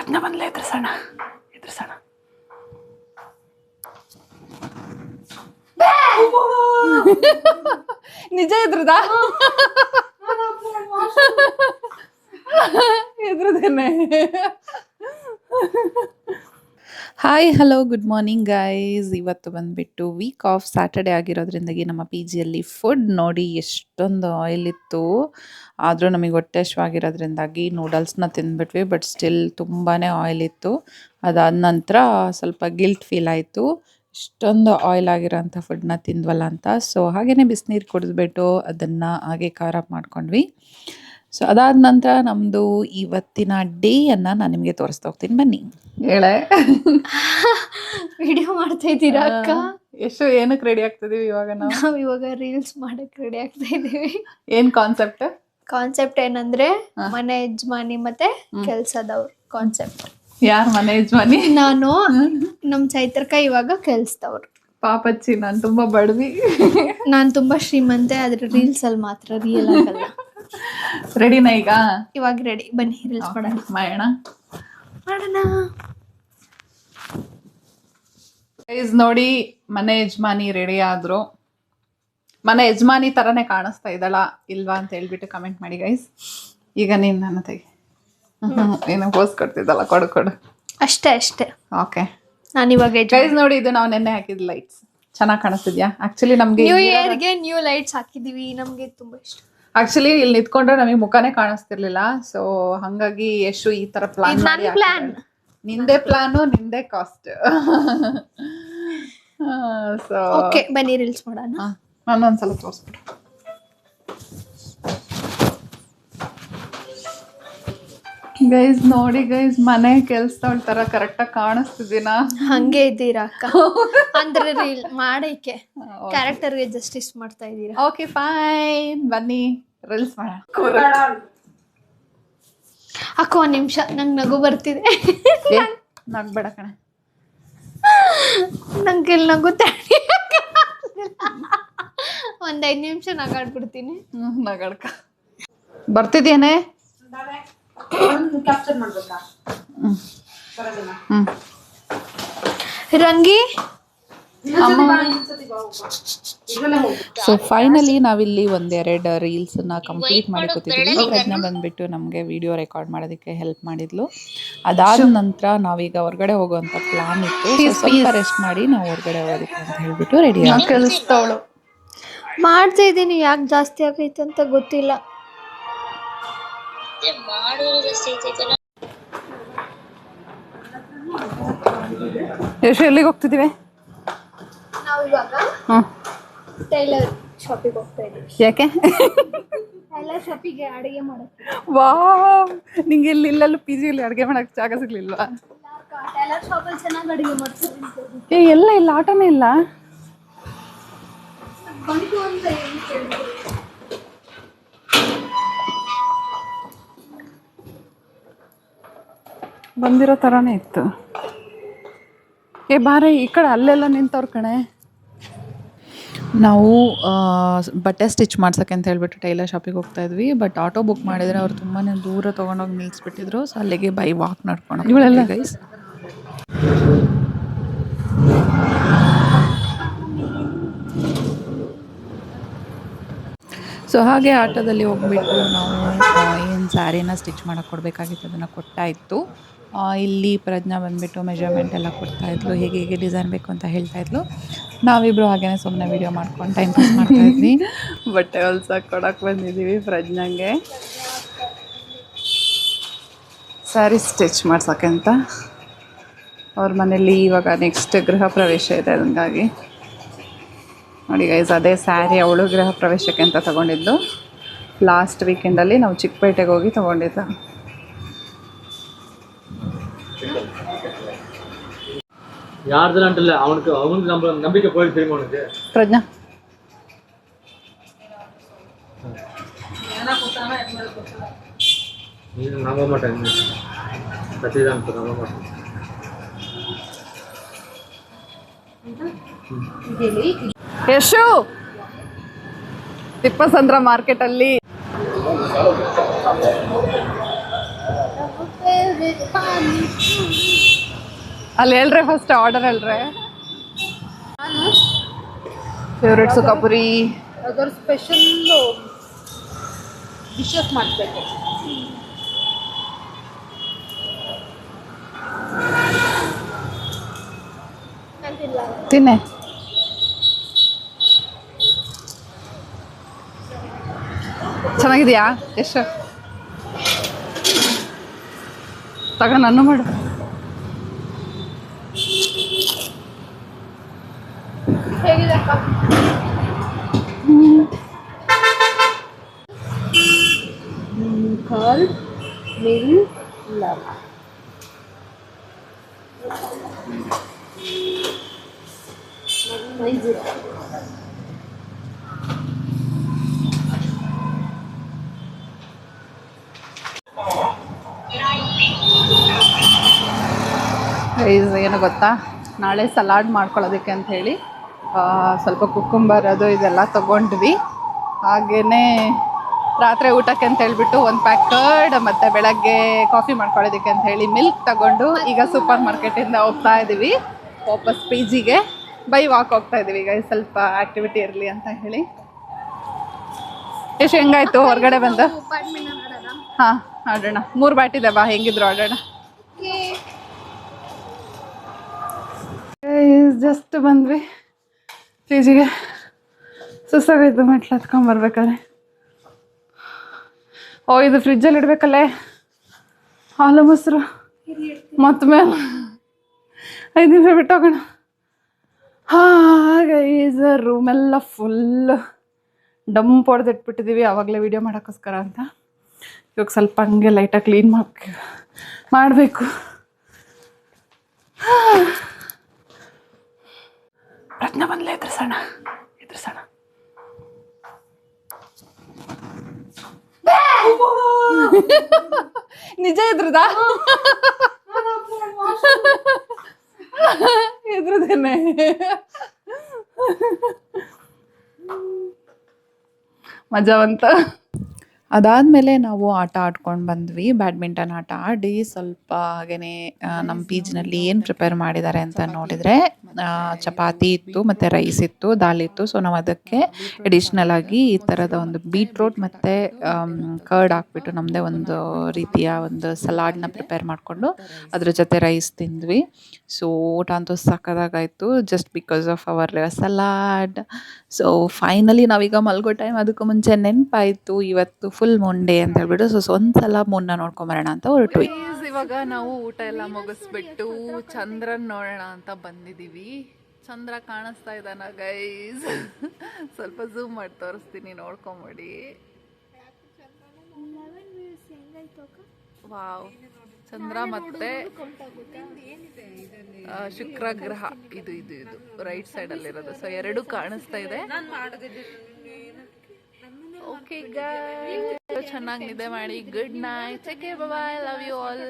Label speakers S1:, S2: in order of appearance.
S1: ಪ್ರಜ್ಞಾ ಬಂದ್ಲೆ ಎದುರಿಸೋಣ ಎದುರಿಸೋಣ. ನಿಜ ಎದ್ರದ ಎದ್ರದೇನೆ. Hi hello good morning guys. ಇವತ್ತು ಬಂದುಬಿಟ್ಟು ವೀಕ್ ಆಫ್ ಸ್ಯಾಟರ್ಡೆ ಆಗಿರೋದ್ರಿಂದಾಗಿ ನಮ್ಮ ಪಿ ಜಿಯಲ್ಲಿ ಫುಡ್ ನೋಡಿ ಎಷ್ಟೊಂದು ಆಯಿಲ್ ಇತ್ತು. ಆದರೂ ನಮಗೆ ಹೊಟ್ಟೆ ಹಸಿವಾಗಿರೋದ್ರಿಂದಾಗಿ ನೂಡಲ್ಸ್ನ ತಿಂದ್ಬಿಟ್ವಿ. ಬಟ್ ಸ್ಟಿಲ್ ತುಂಬಾ ಆಯಿಲ್ ಇತ್ತು. ಅದಾದ ನಂತರ ಸ್ವಲ್ಪ ಗಿಲ್ಟ್ ಫೀಲ್ ಆಯಿತು, ಇಷ್ಟೊಂದು ಆಯಿಲ್ ಆಗಿರೋಂಥ ಫುಡ್ನ ತಿಂದ್ವಲ್ಲ ಅಂತ. ಸೊ ಹಾಗೆಯೇ ಬಿಸಿನೀರು ಕುಡಿದ್ಬಿಟ್ಟು ಅದನ್ನು ಹಾಗೆ ಖಾರ ಮಾಡ್ಕೊಂಡ್ವಿ. ಸೊ ಅದಾದ ನಂತರ ನಮ್ಮದು ಇವತ್ತಿನ ಡೇಯನ್ನು ನಾನು ನಿಮಗೆ ತೋರಿಸ್ತಾ ಹೋಗ್ತೀನಿ, ಬನ್ನಿ. ಹೇಳೆ
S2: ವಿಡಿಯೋ ಮಾಡ್ತಾ ಇದ್ದೀರಾ ಅಕ್ಕ?
S1: ಎಷ್ಟು ಏನಕ್ಕೆ ರೆಡಿ ಆಗ್ತಿದೀವಿ ಇವಾಗ?
S2: ನಾವು ಇವಾಗ ರೀಲ್ಸ್ ಮಾಡಕ್ ರೆಡಿ ಆಗ್ತಾ ಇದೀವಿ.
S1: ಏನ್ ಕಾನ್ಸೆಪ್ಟ್?
S2: ಕಾನ್ಸೆಪ್ಟ್ ಏನಂದ್ರೆ ಮನೆ ಯಜಮಾನಿ ಮತ್ತೆ ಕೆಲ್ಸದವ್ರು ಕಾನ್ಸೆಪ್ಟ್.
S1: ಯಾರ್ ಮನೆ ಯಜಮಾನಿ?
S2: ನಾನು. ನಮ್ ಚೈತ್ರಕ ಇವಾಗ ಕೆಲ್ಸದವ್ರು.
S1: ಪಾಪಚ್ಚಿ, ನಾನು ತುಂಬಾ ಬಡವಿ.
S2: ನಾನ್ ತುಂಬಾ ಶ್ರೀಮಂತೆ, ಆದ್ರೆ ರೀಲ್ಸ್ ಅಲ್ಲಿ ಮಾತ್ರ ರಿಯಲ್ ಆಗಲ್ಲ.
S1: ರೆಡಿನಾ ಈಗ?
S2: ಇವಾಗ ರೆಡಿ, ಬನ್ನಿ ರೀಲ್ಸ್ ಮಾಡೋಣ.
S1: ಮಾಡೋಣ. ನೋಡಿ, ಮನೆ ಯಜಮಾನಿ ರೆಡಿ ಆದ್ರು. ಮನೆ ಯಜಮಾನಿ ತರನೇ ಕಾಣಿಸ್ತಾ ಇದ್ದಲ್ಲ ಇಲ್ವಾ ಅಂತ ಹೇಳ್ಬಿಟ್ಟು ಕಮೆಂಟ್ ಮಾಡಿ ಗೈಸ್. ಈಗ ನೀನ್ ನನ್ನ ತೆಗಿ. ನೀನು ಪೋಸ್ ಕೊಡ್ತಿದ್ದಲ್ಲ, ಕೊಡು ಕೊಡು.
S2: ಅಷ್ಟೇ ಅಷ್ಟೇ.
S1: ಓಕೆ,
S2: ನಾನು ಇವಾಗ
S1: ಗೈಸ್ ನೋಡಿ, ಇದು ನಾವು ನೆನ್ನೆ ಹಾಕಿದ ಲೈಟ್ಸ್ ಚೆನ್ನಾಗಿ ಕಾಣಿಸ್ತಿದ್ಯಾ? ಆಕ್ಚುಲಿ ನಮ್ಗೆ
S2: ನ್ಯೂ ಇಯರ್ಗೆ ನ್ಯೂ ಲೈಟ್ಸ್ ಹಾಕಿದೀವಿ, ನಮ್ಗೆ ತುಂಬಾ ಇಷ್ಟ.
S1: ಆಕ್ಚುಲಿ ಇಲ್ಲಿ ನಿಂತ್ಕೊಂಡ್ರೆ ನಮಗೆ ಮುಖಾನೇ ಕಾಣಿಸ್ತಿರ್ಲಿಲ್ಲ. ಸೊ ಹಂಗಾಗಿ ಎಷ್ಟು ಈ ತರ ಪ್ಲಾನ್ ಮಾಡಿ. ನಿಂದೆ ಪ್ಲಾನು, ನಿಂದೆ ಕಾಸ್ಟ್. ಸೊ
S2: ಓಕೆ, ಬನ್ನಿ ರೀಲ್ಸ್ ಮಾಡೋಣ.
S1: ನಾನೊಂದ್ಸಲ ತೋರಿಸ್ಬಿಡು. ಗೈಸ್ ನೋಡಿ ಗೈಸ್, ಮನೆ ಕೆಲ್ಸದವಳ ತರ ಕರೆಕ್ಟಾಗಿ ಕಾಣಿಸ್ತಿದ್ದೀನ?
S2: ಹಂಗೆ ಇದ್ದೀರಾ ಅಕ್ಕ? ಅಂದ್ರೆ ರೀಲ್ ಮಾಡಕ್ಕೆ ಕ್ಯಾರೆಕ್ಟರ್ಗೆ ಜಸ್ಟಿಸ್ ಮಾಡ್ತಾ ಇದ್ದೀರಾ.
S1: ಓಕೆ ಫೈನ್, ಬನ್ನಿ ರೀಲ್ಸ್ ಮಾಡೋಣ.
S2: ಅಕ್ಕ ಒಂದ್ ನಿಮಿಷ, ನಂಗೆ ನಗು ಬರ್ತಿದೆ.
S1: ನಗ್ಬೇಡ ಕಣೆ,
S2: ನಂಗೆ ಇಲ್ಲಿ ನಗು ತಡಿ. ಒಂದ್ 5 ನಿಮಿಷ ನಗಾಡ್ಬಿಡ್ತೀನಿ.
S1: ನಗಡ್ಕ ಬರ್ತಿದ್ದೇನೆ.
S2: ರಂಗಿ.
S1: ಸೊ ಫೈನಲಿ ನಾವಿಲ್ಲಿ ಒಂದೆರಡು ರೀಲ್ಸನ್ನ ಕಂಪ್ಲೀಟ್ ಮಾಡಿ ಕೂತಿದ್ವಿ. ಪ್ರಜ್ಞಾ ಬಂದ್ಬಿಟ್ಟು ನಮಗೆ ವಿಡಿಯೋ ರೆಕಾರ್ಡ್ ಮಾಡೋದಕ್ಕೆ ಹೆಲ್ಪ್ ಮಾಡಿದ್ಲು. ಅದಾದ ನಂತರ ನಾವೀಗ ಹೊರಗಡೆ ಹೋಗುವಂಥ ಪ್ಲಾನ್ ಇತ್ತು. ಸ್ವಲ್ಪ ರೆಸ್ಟ್ ಮಾಡಿ ನಾವು ಹೊರಗಡೆ ಹೋಗೋದಕ್ಕೆ ಅಂತ ಹೇಳ್ಬಿಟ್ಟು ರೆಡಿ
S2: ಕೆಲಸದವಳು ಮಾಡ್ತಾ ಇದ್ದೀನಿ. ಯಾಕೆ ಜಾಸ್ತಿ ಆಗೈತೆ ಅಂತ ಗೊತ್ತಿಲ್ಲ.
S1: ಎಷ್ಟು ಎಲ್ಲಿಗೆ ಹೋಗ್ತಿದ್ದೀವಿ
S2: ನಾವು ಇವಾಗ? ಟೈಲರ್ ಶಾಪಿಗೆ ಹೋಗ್ತಾ ಇದ್ದೀವಿ.
S1: ಯಾಕೆ?
S2: ಟೈಲರ್ ಶಾಪಿಗೆ ಅಡುಗೆ ಮಾಡೋಕ್ಕೆ.
S1: ವಾವ್, ನಿಂಗೆ ಇಲ್ಲೆಲ್ಲೂ ಪಿ ಜಿಯಲ್ಲಿ ಅಡುಗೆ ಮಾಡೋಕ್ಕೆ ಜಾಗ ಸಿಗ್ಲಿಲ್ವಾ?
S2: ಟೈಲರ್ ಶಾಪಲ್ಲಿ ಚೆನ್ನಾಗಿ ಅಡುಗೆ ಮಾಡ್ತಾರೆ.
S1: ಎಲ್ಲ ಇಲ್ಲ, ಆಟನೇ ಇಲ್ಲ.
S2: ಬಂತು ಅಂತ ಏನು
S1: ಬಂದಿರೋ ಥರನೇ ಇತ್ತು. ಬಾರೆ ಈ ಕಡೆ, ಅಲ್ಲೆಲ್ಲ ನಿಂತವ್ರ ಕಣೆ. ನಾವು ಬಟ್ಟೆ ಸ್ಟಿಚ್ ಮಾಡ್ಸೋಕ್ಕೆ ಅಂತ ಹೇಳ್ಬಿಟ್ಟು ಟೈಲರ್ ಶಾಪಿಗೆ ಹೋಗ್ತಾ ಇದ್ವಿ. ಬಟ್ ಆಟೋ ಬುಕ್ ಮಾಡಿದರೆ ಅವ್ರು ತುಂಬಾ ದೂರ ತೊಗೊಂಡೋಗಿ ನಿಲ್ಲಿಸ್ಬಿಟ್ಟಿದ್ರು. ಸೊ ಅಲ್ಲಿಗೆ ಬೈ ವಾಕ್ ನಡ್ಕೊಂಡು ಇವಳೆಲ್ಲ ಗೈಸ್. ಸೊ ಹಾಗೆ ಆಟೋದಲ್ಲಿ ಹೋಗ್ಬಿಟ್ಟು ನಾವು ಏನು ಸ್ಯಾರಿನ ಸ್ಟಿಚ್ ಮಾಡೋಕ್ಕೆ ಕೊಡಬೇಕಾಗಿತ್ತು ಅದನ್ನು ಕೊಟ್ಟಾಯಿತು. ಇಲ್ಲಿ ಪ್ರಜ್ಞಾ ಬಂದುಬಿಟ್ಟು ಮೆಜರ್ಮೆಂಟ್ ಎಲ್ಲ ಕೊಡ್ತಾಯಿದ್ಲು, ಹೇಗೆ ಹೇಗೆ ಡಿಸೈನ್ ಬೇಕು ಅಂತ ಹೇಳ್ತಾಯಿದ್ಲು. ನಾವಿಬ್ಬರು ಹಾಗೇ ಸುಮ್ಮನೆ ವೀಡಿಯೋ ಮಾಡ್ಕೊಂಡು ಟೈಮ್ ಪಾಸ್ ಮಾಡ್ತಾಯಿದ್ವಿ. ಬಟ್ಟೆ ಹೊಲ್ಸಕ್ಕೆ ಕೊಡೋಕ್ಕೆ ಬಂದಿದ್ದೀವಿ ಪ್ರಜ್ಞಾಗೆ, ಸ್ಯಾರಿ ಸ್ಟಿಚ್ ಮಾಡ್ಸೋಕ್ಕೆ ಅಂತ. ಅವ್ರ ಮನೇಲಿ ಇವಾಗ ನೆಕ್ಸ್ಟ್ ಗೃಹ ಪ್ರವೇಶ ಇದೆ, ಹಂಗಾಗಿ ನೋಡಿ ಗೈಸ್, ಅದೇ ಸ್ಯಾರಿ ಅವಳು ಗೃಹ ಪ್ರವೇಶಕ್ಕೆ ಅಂತ ತೊಗೊಂಡಿದ್ದು. ಲಾಸ್ಟ್ ವೀಕೆಂಡಲ್ಲಿ ನಾವು ಚಿಕ್ಕಪೇಟೆಗೆ ಹೋಗಿ ತೊಗೊಂಡಿದ್ದು. ಪ್ರಜ್ಞಾ ಯಶು ತಿಪ್ಪಸಂದ್ರ ಮಾರ್ಕೆಟಲ್ಲಿ ಅಲ್ಲಿ ಹೇಳ್ರೆ ಫಸ್ಟ್ ಆರ್ಡರ್ ಹೇಳ್ರೆ. ಫೇವ್ರೇಟ್ ಸುಖಾಪುರಿ.
S2: ಅದರ ಸ್ಪೆಷಲ್ ಡಿಶಸ್ ಮಾಡಬೇಕು.
S1: ತಿನ್ನೆ. ಚೆನ್ನಾಗಿದೆಯಾ? ಎಷ್ಟು ತಗ ನಾನು ಮಾಡು.
S2: ಹೇಗಿದೆ ಅಕ್ಕ? Curd milk love.
S1: ಏನು ಗೊತ್ತಾ, ನಾಳೆ ಸಲಾಡ್ ಮಾಡ್ಕೊಳ್ಳೋದಕ್ಕೆ ಅಂತ ಹೇಳಿ ಸ್ವಲ್ಪ ಕುಕ್ಕುಂಬರ್ ಅದು ಇದೆಲ್ಲ ತೊಗೊಂಡ್ವಿ. ಹಾಗೆಯೇ ರಾತ್ರಿ ಊಟಕ್ಕೆ ಅಂತ ಹೇಳ್ಬಿಟ್ಟು ಒಂದು ಪ್ಯಾಕ್ ಕರ್ಡ್ ಮತ್ತು ಬೆಳಗ್ಗೆ ಕಾಫಿ ಮಾಡ್ಕೊಳ್ಳೋದಕ್ಕೆ ಅಂತ ಹೇಳಿ ಮಿಲ್ಕ್ ತಗೊಂಡು ಈಗ ಸೂಪರ್ ಮಾರ್ಕೆಟಿಂದ ಹೋಗ್ತಾ ಇದ್ದೀವಿ ವಾಪಸ್ ಪಿ ಜಿಗೆ. ಬೈ ವಾಕ್ ಹೋಗ್ತಾ ಇದ್ದೀವಿ ಈಗ, ಸ್ವಲ್ಪ ಆ್ಯಕ್ಟಿವಿಟಿ ಇರಲಿ ಅಂತ ಹೇಳಿ. ಎಷ್ಟು ಹೆಂಗಾಯ್ತು ಹೊರಗಡೆ ಬಂದು? ಹಾಂ ಆಡೋಣ. 3 ಬ್ಯಾಟ್ ಇದೆ, ಬಾ ಹೆಂಗಿದ್ರು ಆಡೋಣ. ಜಸ್ಟ್ ಬಂದ್ವಿ ಪಿ ಜಿಗೆ. ಸುಸ್ತಾಗೋಯ್ತು ಮೆಟ್ಲು ಹತ್ಕೊಂಬರ್ಬೇಕಾದ್ರೆ. ಓ ಇದು ಫ್ರಿಜ್ಜಲ್ಲಿ ಇಡಬೇಕಲ್ಲೇ ಹಾಲು ಮೊಸರು. ಮತ್ತು ಮೇಲೆ 5 ನಿಮಿಷ ಬಿಟ್ಟು ಹೋಗೋಣ. ಹಾಗೆ ಈಸ್ ರೂಮೆಲ್ಲ ಫುಲ್ ಡಂಪ್ ಹೊಡೆದಿಟ್ಬಿಟ್ಟಿದ್ದೀವಿ ಆವಾಗಲೇ ವೀಡಿಯೋ ಮಾಡೋಕ್ಕೋಸ್ಕರ ಅಂತ. ಇವಾಗ ಸ್ವಲ್ಪ ಹಂಗೆ ಲೈಟಾಗಿ ಕ್ಲೀನ್ ಮಾಡಬೇಕು. ಪ್ರಜ್ಞೆ ಬಂದ್ಲೆ ಎದುರಿಸೋಣ. ನಿಜ ಎದ್ರದಾ? ಎದ್ರದೇನೆ. ಮಜಾವಂತ. ಅದಾದಮೇಲೆ ನಾವು ಆಟ ಆಡ್ಕೊಂಡು ಬಂದ್ವಿ. ಬ್ಯಾಡ್ಮಿಂಟನ್ ಆಟ ಆಡಿ ಸ್ವಲ್ಪ ಹಾಗೆಯೇ ನಮ್ಮ ಪಿ ಜಿನಲ್ಲಿ ಏನು ಪ್ರಿಪೇರ್ ಮಾಡಿದ್ದಾರೆ ಅಂತ ನೋಡಿದರೆ ಚಪಾತಿ ಇತ್ತು ಮತ್ತು ರೈಸ್ ಇತ್ತು, ದಾಲ್ ಇತ್ತು. ಸೊ ನಾವು ಅದಕ್ಕೆ ಅಡಿಷ್ನಲ್ ಆಗಿ ಈ ಥರದ ಒಂದು ಬೀಟ್ರೋಟ್ ಮತ್ತು ಕರ್ಡ್ ಹಾಕ್ಬಿಟ್ಟು ನಮ್ಮದೇ ಒಂದು ರೀತಿಯ ಒಂದು ಸಲಾಡ್ನ ಪ್ರಿಪೇರ್ ಮಾಡಿಕೊಂಡು ಅದ್ರ ಜೊತೆ ರೈಸ್ ತಿಂದ್ವಿ. ಸೊ ಊಟ ಅಂತೂ ಸಕ್ಕತ್ತಾಗಾಯಿತು, just because of our salad. So finally ನಾವೀಗ ಮಲ್ಗೋ ಟೈಮ್. ಅದಕ್ಕೂ ಮುಂಚೆ ನೆನಪಾಯಿತು ಇವತ್ತು ಫುಲ್ ಮುಂಡೆ ಅಂತ ಹೇಳ್ಬಿಟ್ಟು ಸೊ ಒಂದ್ಸಲ ಮುನ್ನ ನೋಡ್ಕೊಂಬರೋಣ ಅಂತ ಹೊರಟ್ವಿ. ಇವಾಗ ನಾವು ಊಟ ಎಲ್ಲ ಮುಗಿಸ್ಬಿಟ್ಟು ಚಂದ್ರನ್ ನೋಡೋಣ ಅಂತ ಬಂದಿದ್ದೀವಿ. ಚಂದ್ರ ಕಾಣಿಸ್ತಾ ಇದ್ದಾನ ಗೈಸ್? ಸ್ವಲ್ಪ ಝೂಮ್ ಮಾಡಿ ತೋರಿಸ್ತೀನಿ, ನೋಡ್ಕೊಂಬಿಡಿ. ವಾವ್, ಚಂದ್ರ ಮತ್ತೆ ಶುಕ್ರ ಗ್ರಹ ಇದು ರೈಟ್ ಸೈಡ್ ಅಲ್ಲಿ ಇರೋದು. ಸೊ 2 ಕಾಣಿಸ್ತಾ ಇದೆ. ಓಕೆ ಗೈಸ್, ಚೆನ್ನಾಗಿ ನಿದ್ದೆ ಮಾಡಿ. Good night, take care, bye bye, love you all.